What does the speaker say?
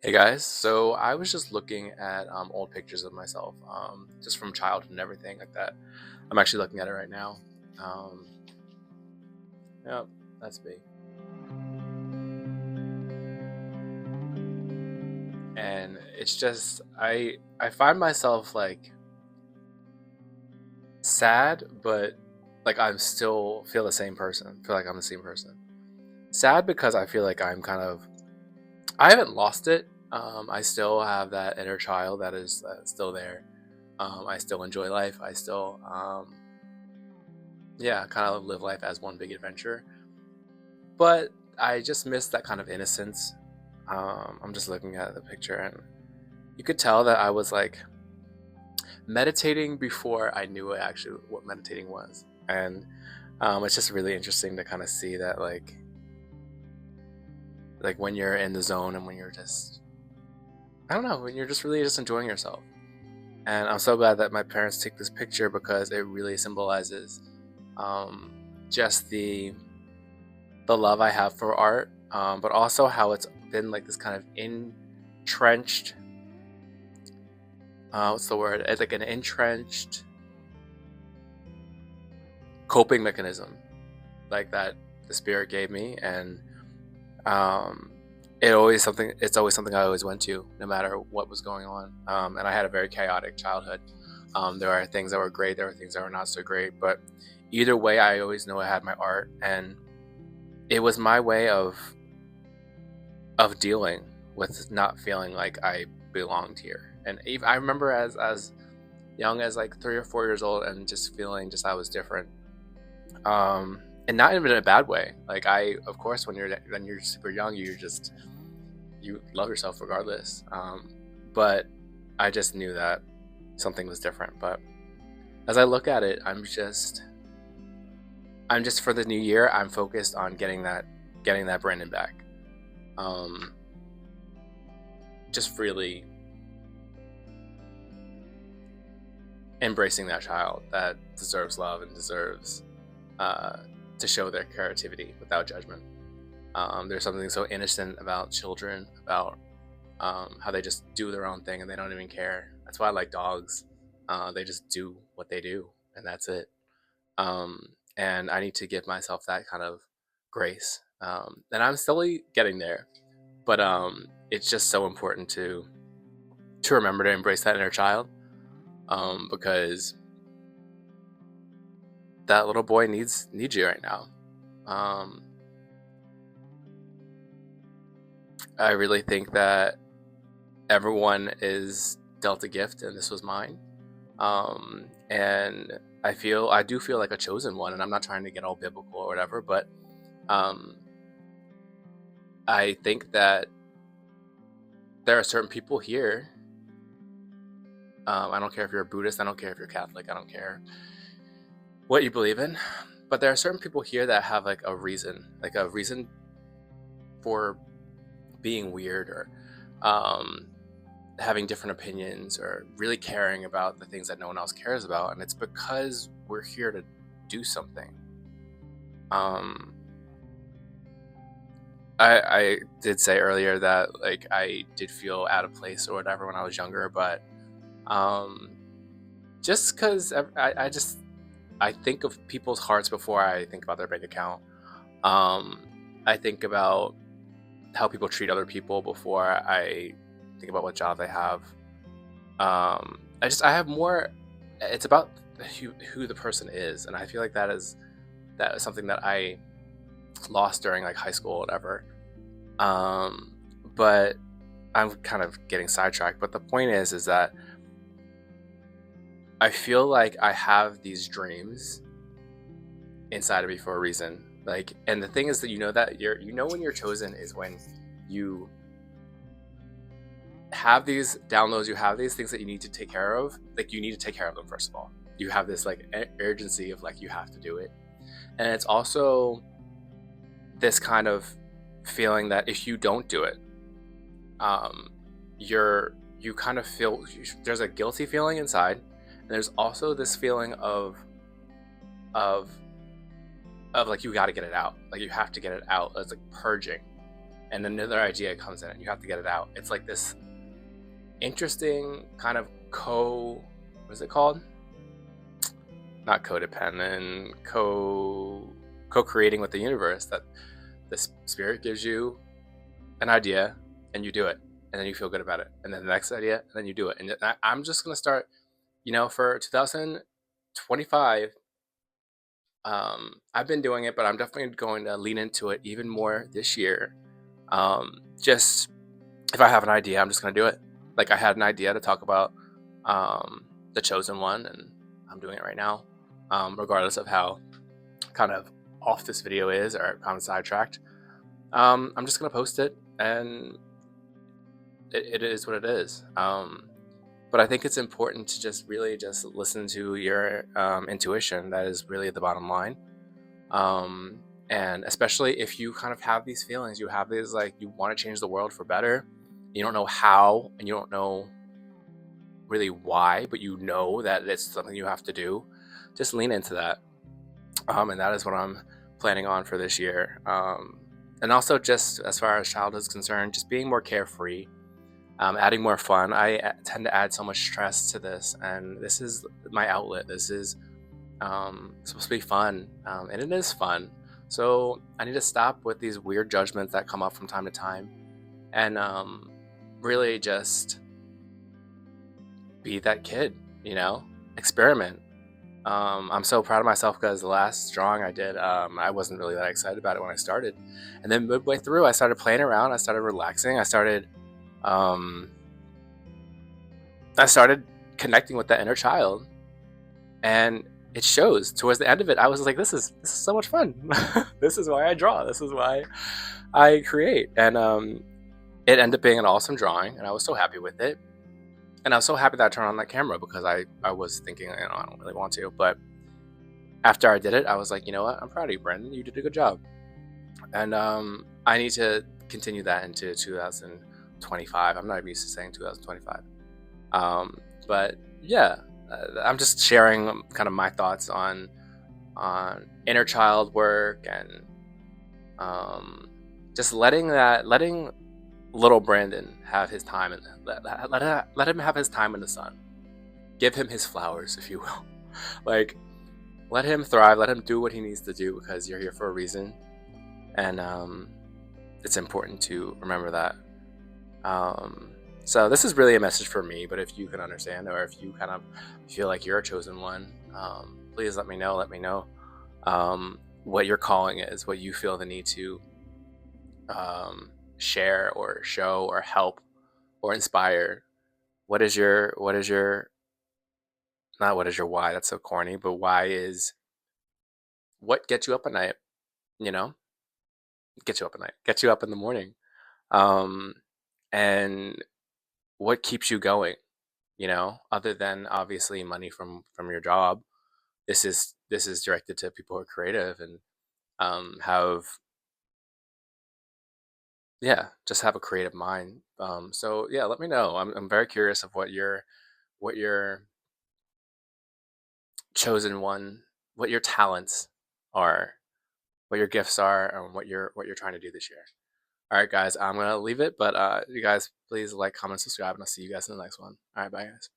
Hey guys, so I was just looking at old pictures of myself, just from childhood and everything like that. I'm actually looking at it right now. Um, yeah, that's me. And it's just I find myself like sad, but like I'm still feel the same person. Feel like I'm the same person. Sad because I feel like I haven't lost it. I still have that inner child that is still there. I still enjoy life. I still yeah, kind of live life as one big adventure. But I just miss that kind of innocence. I'm just looking at the picture, and you could tell that I was like meditating before I knew actually what meditating was, and it's just really interesting to kind of see that like when you're in the zone and when you're just I don't know when you're just really just enjoying yourself. And I'm so glad that my parents took this picture because it really symbolizes um, just the love I have for art, but also how it's been like this kind of entrenched. What's the word? It's like an entrenched coping mechanism, like that the spirit gave me, and um, It's always something I always went to, no matter what was going on. And I had a very chaotic childhood. There are things that were great, there were things that were not so great, but either way, I always know I had my art, and it was my way of dealing with not feeling like I belonged here. And I remember as young as like 3 or 4 years old, and just feeling just I was different, and not even in a bad way. Like I, of course, when you're super young, you love yourself regardless. But I just knew that something was different. But as I look at it, I'm just for the new year. I'm focused on getting that Brandon back. Um, just really embracing that child that deserves love and deserves uh, to show their creativity without judgment. There's something so innocent about children, about how they just do their own thing and they don't even care. That's why I like dogs. They just do what they do, and that's it. And I need to give myself that kind of grace. And I'm still getting there, but it's just so important to remember to embrace that inner child, because that little boy needs you right now. Um, I really think that everyone is dealt a gift, and this was mine. And I do feel like a chosen one, and I'm not trying to get all biblical or whatever, but um, I think that there are certain people here. I don't care if you're a Buddhist, I don't care if you're Catholic, I don't care what you believe in, but there are certain people here that have like a reason for being weird, or um, having different opinions, or really caring about the things that no one else cares about, and it's because we're here to do something. Um, I did say earlier that like I did feel out of place or whatever when I was younger, but um, just because I just I think of people's hearts before I think about their bank account. Um, I think about how people treat other people before I think about what job they have. I have more. It's about who the person is, and I feel like that is something that I lost during like high school or whatever. Um, but I'm kind of getting sidetracked. But the point is that I feel like I have these dreams inside of me for a reason. Like, and the thing is that you know when you're chosen is when you have these downloads, you have these things that you need to take care of. Like, you need to take care of them first of all. You have this like urgency of like you have to do it, and it's also this kind of feeling that if you don't do it, um, you kind of feel there's a guilty feeling inside, and there's also this feeling of of like you got to get it out, like you have to get it out. It's like purging, and another idea comes in and you have to get it out. It's like this interesting kind of what is it called? Not codependent, co-creating with the universe, that the spirit gives you an idea and you do it, and then you feel good about it, and then the next idea, and then you do it. And I'm just gonna start, for 2025. I've been doing it, but I'm definitely going to lean into it even more this year. Just if I have an idea, I'm just gonna do it. Like I had an idea to talk about the chosen one, and I'm doing it right now, regardless of how kind of off this video is or kind of sidetracked. I'm just gonna post it, and it is what it is. But I think it's important to just really just listen to your intuition. That is really the bottom line. And especially if you kind of have these feelings, you have these, like, you want to change the world for better. You don't know how, and you don't know really why, but you know that it's something you have to do. Just lean into that. And that is what I'm planning on for this year. And also, just as far as childhood is concerned, just being more carefree, adding more fun. I tend to add so much stress to this, and this is my outlet. This is supposed to be fun, and it is fun. So I need to stop with these weird judgments that come up from time to time, and really just be that kid, experiment. I'm so proud of myself because the last drawing I did, I wasn't really that excited about it when I started. And then midway through, I started playing around, I started relaxing, um, I started connecting with that inner child. And it shows towards the end of it. I was like, this is so much fun. This is why I draw. This is why I create. And it ended up being an awesome drawing, and I was so happy with it. And I was so happy that I turned on that camera because I was thinking, I don't really want to. But after I did it, I was like, you know what? I'm proud of you, Brendan. You did a good job. And I need to continue that into 2025. I'm not even used to saying 2025. But yeah, I'm just sharing kind of my thoughts on inner child work, and just letting little Brandon have his time, and let him have his time in the sun. Give him his flowers, if you will. Like, let him thrive. Let him do what he needs to do because you're here for a reason, and it's important to remember that. So this is really a message for me, but if you can understand, or if you kind of feel like you're a chosen one, please let me know. Let me know what your calling is, what you feel the need to share or show or help or inspire. Not what is your why, that's so corny, but why is what gets you up at night, you know? Get you up at night, get you up in the morning. Um, and what keeps you going, other than obviously money from your job. This is directed to people who are creative and have, yeah, just have a creative mind. So yeah, let me know. I'm very curious of what your chosen one, what your talents are, what your gifts are, and what you're trying to do this year. All right, guys, I'm gonna leave it, but you guys please like, comment, subscribe, and I'll see you guys in the next one. All right, bye, guys.